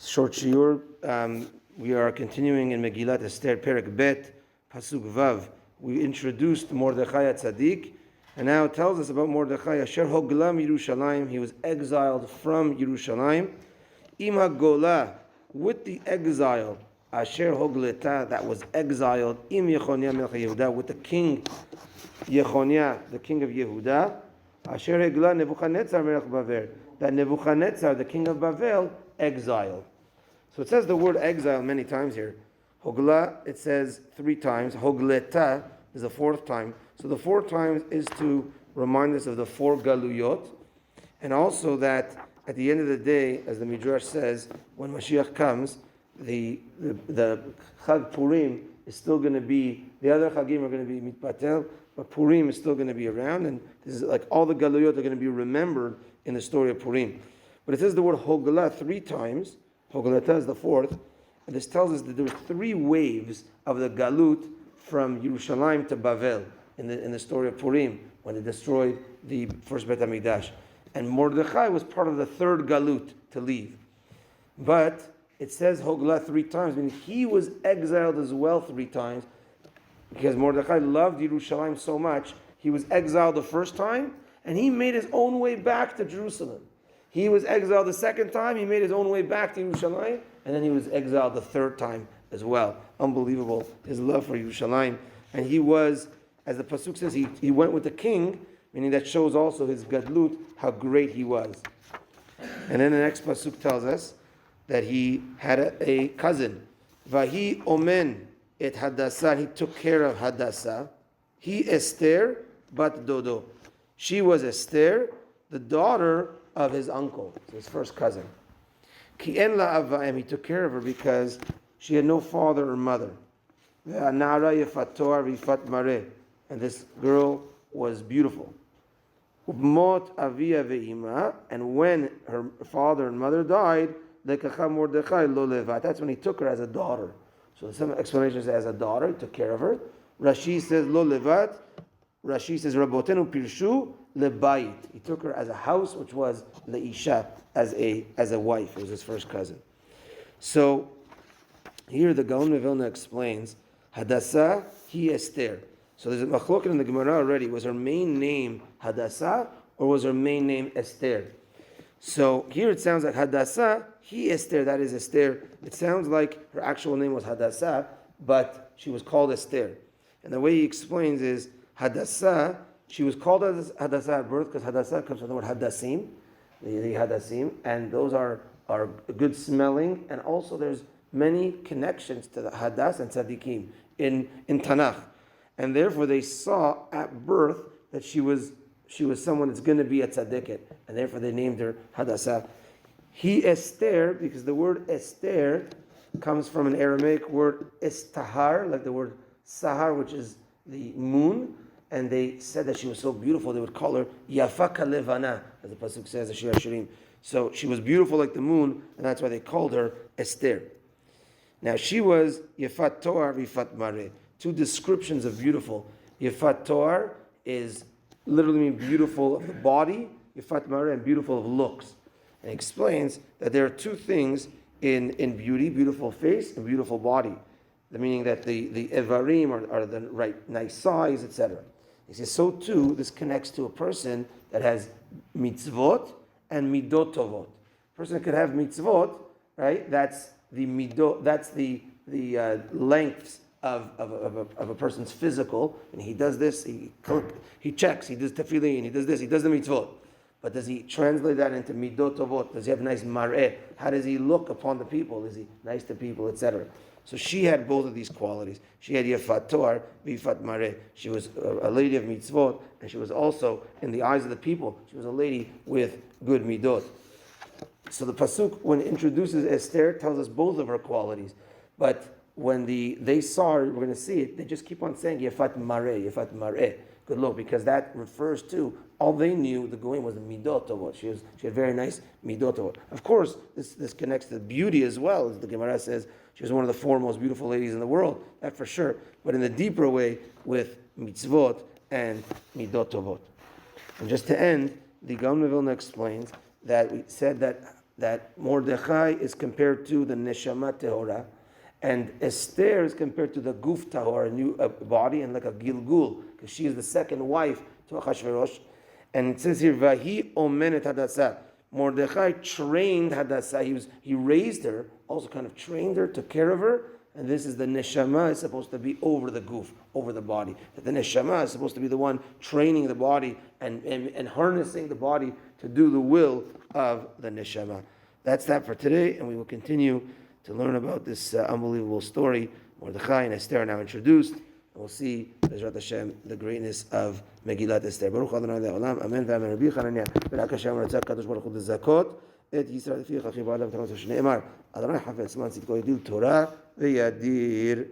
Short shiur. We are continuing in Megilat Esther Perek Bet, Pasuk Vav. We introduced Mordechai Tzaddik, and now it tells us about Mordechai. Asher hoglam Yerushalayim. He was exiled from Yerushalayim. Im hagola, with the exile. Asher hogleta, that was exiled. Im Yechonia melech Yehuda, with the king Yechonia, the king of Yehuda. Asher hegla Nebuchadnezzar melech Bavel, that Nebuchadnezzar, the king of Bavel, exiled. So it says the word exile many times here. Hogla, it says 3 times. Hogleta is the 4th time. So the 4 times is to remind us of the 4 galuyot, and also that at the end of the day, as the Midrash says, when Mashiach comes, the Chag Purim is still going to be, the other Chagim are going to be mitpatel, but Purim is still going to be around, and this is like all the galuyot are going to be remembered in the story of Purim. But it says the word Hogla 3 times. Hogleta is the 4th, and this tells us that there were 3 waves of the galut from Yerushalayim to Bavel in the story of Purim when they destroyed the first Beit HaMikdash. And Mordechai was part of the 3rd galut to leave. But it says Hogla 3 times, meaning he was exiled as well 3 times, because Mordechai loved Yerushalayim so much. He was exiled the first time, and he made his own way back to Jerusalem. He was exiled the 2nd time, he made his own way back to Yerushalayim, and then he was exiled the 3rd time as well. Unbelievable, his love for Yerushalayim. And he was, as the Pasuk says, he went with the king, meaning that shows also his gadlut, how great he was. And then the next Pasuk tells us that he had a cousin. Vahi omen et Hadassah, he took care of Hadassah. He Esther bat Dodo. She was Esther, the daughter of his uncle, his first cousin. Ki en la avaim, he took care of her because she had no father or mother. Ve'anara yefat toar v'yifat mareh, and this girl was beautiful. Ubmot avia ve'ima, and when her father and mother died, lekacha Mordechai lo levat. That's when he took her as a daughter. So some explanations as a daughter, he took care of her. Rashi says lo levat. Rashi says Rabotenu pirshu lebayit. He took her as a house, which was leisha, as a wife. It was his first cousin. So here the Gaon Mevilna explains Hadassah he Esther. So there's a machloket in the Gemara already. Was her main name Hadassah or was her main name Esther? So here it sounds like Hadassah he Esther. That is Esther. It sounds like her actual name was Hadassah, but she was called Esther. And the way he explains is Hadassah, she was called Hadassah at birth because Hadassah comes from the word Hadassim, the Hadassim, and those are good smelling, and also there's many connections to the Hadass and Tzaddikim in Tanakh. And therefore they saw at birth that she was someone that's going to be a tzaddiket, and therefore they named her Hadassah. He Esther, because the word Esther comes from an Aramaic word Estahar, like the word Sahar, which is the moon, and they said that she was so beautiful they would call her Yafa Kalevana, as the Pasuk says, the Shir HaShirim. So she was beautiful like the moon, and that's why they called her Esther. Now she was Yefat Toar Vifat Mareh. 2 descriptions of beautiful. Yefat Toar is literally mean beautiful of the body, Yefat Mareh, and beautiful of looks. And he explains that there are 2 things in beauty, beautiful face and beautiful body. The meaning that the evarim are the right nice size, etc. He says, so too, this connects to a person that has mitzvot and midot tovot. A person that could have mitzvot, right? That's the midot. That's the lengths of a person's physical, and he does this. He checks. He does tefillin. He does this. He does the mitzvot. But does he translate that into midot tovot? Does he have a nice mareh? How does he look upon the people? Is he nice to people, etc.? So she had both of these qualities. She had Yefat Toar, Vifat Mareh. She was a lady of mitzvot, and she was also, in the eyes of the people, she was a lady with good midot. So the Pasuk, when it introduces Esther, tells us both of her qualities. But when they saw her, we're going to see it, they just keep on saying Yefat Mareh, Yefat Mareh. Good look, because that refers to, all they knew, the Goyim, was the midot tovot. She had very nice midot tovot. Of course, this connects to beauty as well, as the Gemara says, she was one of the 4 most beautiful ladies in the world, that for sure. But in the deeper way, with mitzvot and midot tovot. And just to end, the Gaon Mevilna explains that we said that that Mordechai is compared to the Neshama Tehora, and Esther is compared to the Guf Tahor, a new body, and like a Gilgul, because she is the second wife to Achashverosh. And it says here, Vahi Omenet Hadassah. Mordechai trained Hadassah. He raised her, also kind of trained her, took care of her. And this is the neshama is supposed to be over the goof, over the body. That the neshama is supposed to be the one training the body and harnessing the body to do the will of the neshama. That's that for today, and we will continue to learn about this unbelievable story. Mordechai and Esther are now introduced. And we'll see, Bezrat Hashem, the greatness of Megilat Esther. Baruch Adonai Le'olam, Amen v'Amen. Rabbi Chananya, B'rak Hashem, Ratzak Kadosh Baruch Hu Zakot, Et Yisrael לפי חכמים בעולם תמות שנאמר, אדוני חפץ זמן צדקו ידיל תורה וידיר.